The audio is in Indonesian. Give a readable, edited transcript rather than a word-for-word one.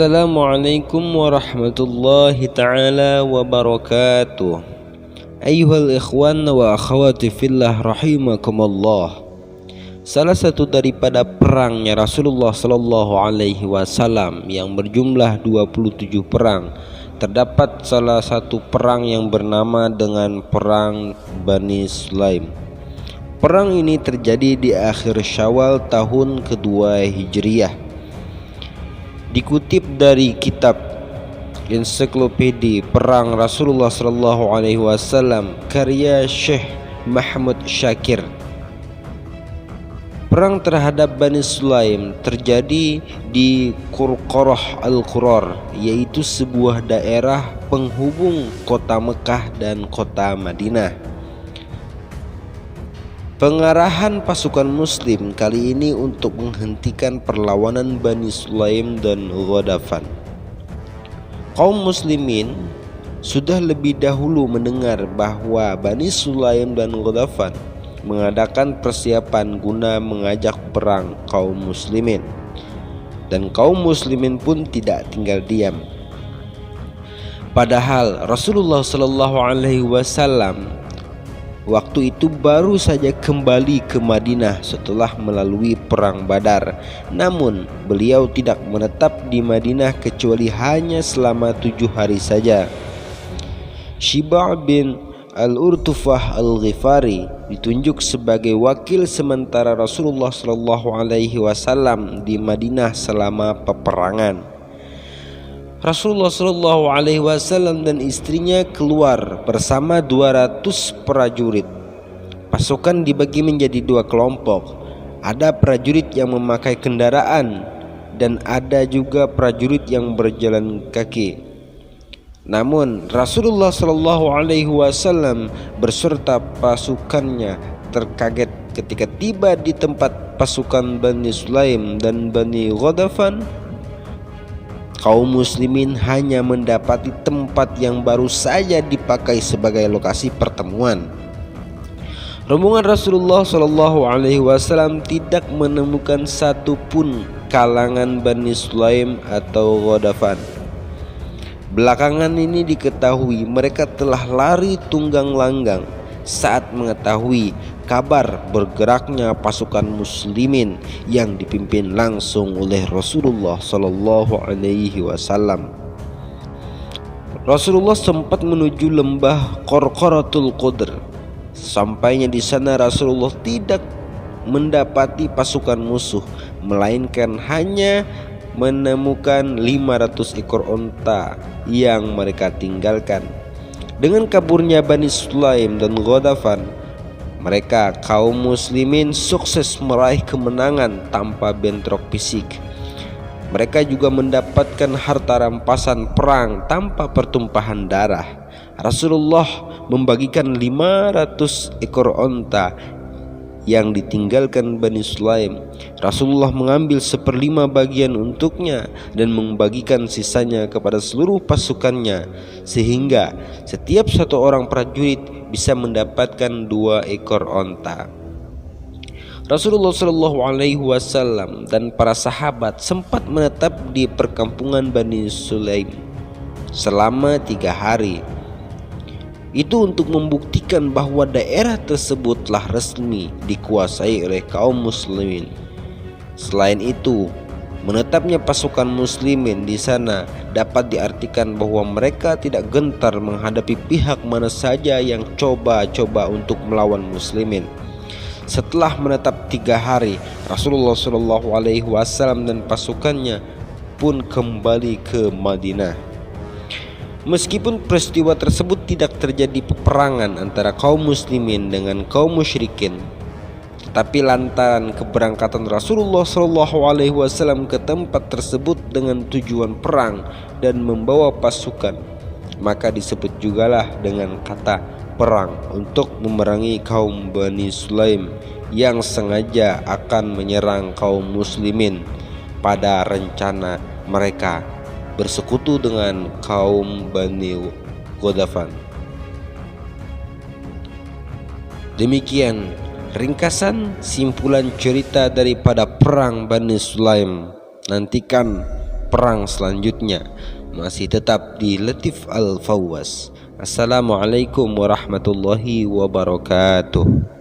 Assalamualaikum warahmatullahi ta'ala wabarakatuh. Ayyuhal ikhwan wa akhawati fillah rahimakumullah. Salah satu daripada perangnya Rasulullah sallallahu alaihi wasallam yang berjumlah 27 perang, terdapat salah satu perang yang bernama dengan perang Bani Sulaim. Perang ini terjadi di akhir Syawal tahun kedua Hijriyah. Dikutip dari kitab Ensiklopedia Perang Rasulullah sallallahu alaihi wasallam karya Syekh Mahmud Syakir. Perang terhadap Bani Sulaim terjadi di Qurqarah Al-Qurar, yaitu sebuah daerah penghubung kota Mekah dan kota Madinah. Pengarahan pasukan muslim kali ini untuk menghentikan perlawanan Bani Sulaim dan Ghodafan. Kaum muslimin sudah lebih dahulu mendengar bahwa Bani Sulaim dan Ghodafan mengadakan persiapan guna mengajak perang kaum muslimin, dan kaum muslimin pun tidak tinggal diam. Padahal Rasulullah sallallahu alaihi wasallam waktu itu baru saja kembali ke Madinah setelah melalui perang Badar. Namun beliau tidak menetap di Madinah kecuali hanya selama 7 hari saja. Shiba' bin Al-Urtufah Al-Ghifari ditunjuk sebagai wakil sementara Rasulullah sallallahu alaihi wasallam di Madinah selama peperangan. Rasulullah sallallahu alaihi wasallam dan istrinya keluar bersama 200 prajurit. Pasukan dibagi menjadi 2 kelompok. Ada prajurit yang memakai kendaraan dan ada juga prajurit yang berjalan kaki. Namun Rasulullah sallallahu alaihi wasallam beserta pasukannya terkaget ketika tiba di tempat pasukan Bani Sulaim dan Bani Ghodafan. Kaum muslimin hanya mendapati tempat yang baru saja dipakai sebagai lokasi pertemuan. Rombongan Rasulullah sallallahu alaihi wasallam tidak menemukan satupun kalangan Bani Sulaim atau Ghodafan. Belakangan ini diketahui mereka telah lari tunggang langgang saat mengetahui kabar bergeraknya pasukan muslimin yang dipimpin langsung oleh Rasulullah sallallahu alaihi wasallam. Rasulullah sempat menuju lembah Qarqaratul Qudr. Sampainya di sana Rasulullah tidak mendapati pasukan musuh, melainkan hanya menemukan 500 ekor onta yang mereka tinggalkan. Dengan kaburnya Bani Sulaim dan Ghodafan, mereka kaum muslimin sukses meraih kemenangan tanpa bentrok fisik. Mereka juga mendapatkan harta rampasan perang tanpa pertumpahan darah. Rasulullah membagikan 500 ekor onta yang ditinggalkan Bani Sulaim. Rasulullah mengambil 1/5 bagian untuknya dan membagikan sisanya kepada seluruh pasukannya, sehingga setiap satu orang prajurit bisa mendapatkan 2 ekor onta. Rasulullah sallallahu alaihi wasallam dan para sahabat sempat menetap di perkampungan Bani Sulaim selama 3 hari. Itu untuk membuktikan bahwa daerah tersebut telah resmi dikuasai oleh kaum muslimin. Selain itu, menetapnya pasukan muslimin di sana dapat diartikan bahwa mereka tidak gentar menghadapi pihak mana saja yang coba-coba untuk melawan muslimin. Setelah menetap 3 hari, Rasulullah sallallahu alaihi wasallam dan pasukannya pun kembali ke Madinah. Meskipun peristiwa tersebut tidak terjadi peperangan antara kaum muslimin dengan kaum musyrikin, tetapi lantaran keberangkatan Rasulullah sallallahu alaihi wasallam ke tempat tersebut dengan tujuan perang dan membawa pasukan, maka disebut jugalah dengan kata perang untuk memerangi kaum Bani Sulaim yang sengaja akan menyerang kaum muslimin pada rencana mereka bersekutu dengan kaum Bani Ghodafan. Demikian ringkasan simpulan cerita daripada perang Bani Sulaim. Nantikan perang selanjutnya. Masih tetap di Latif Al Fawwas. Assalamualaikum warahmatullahi wabarakatuh.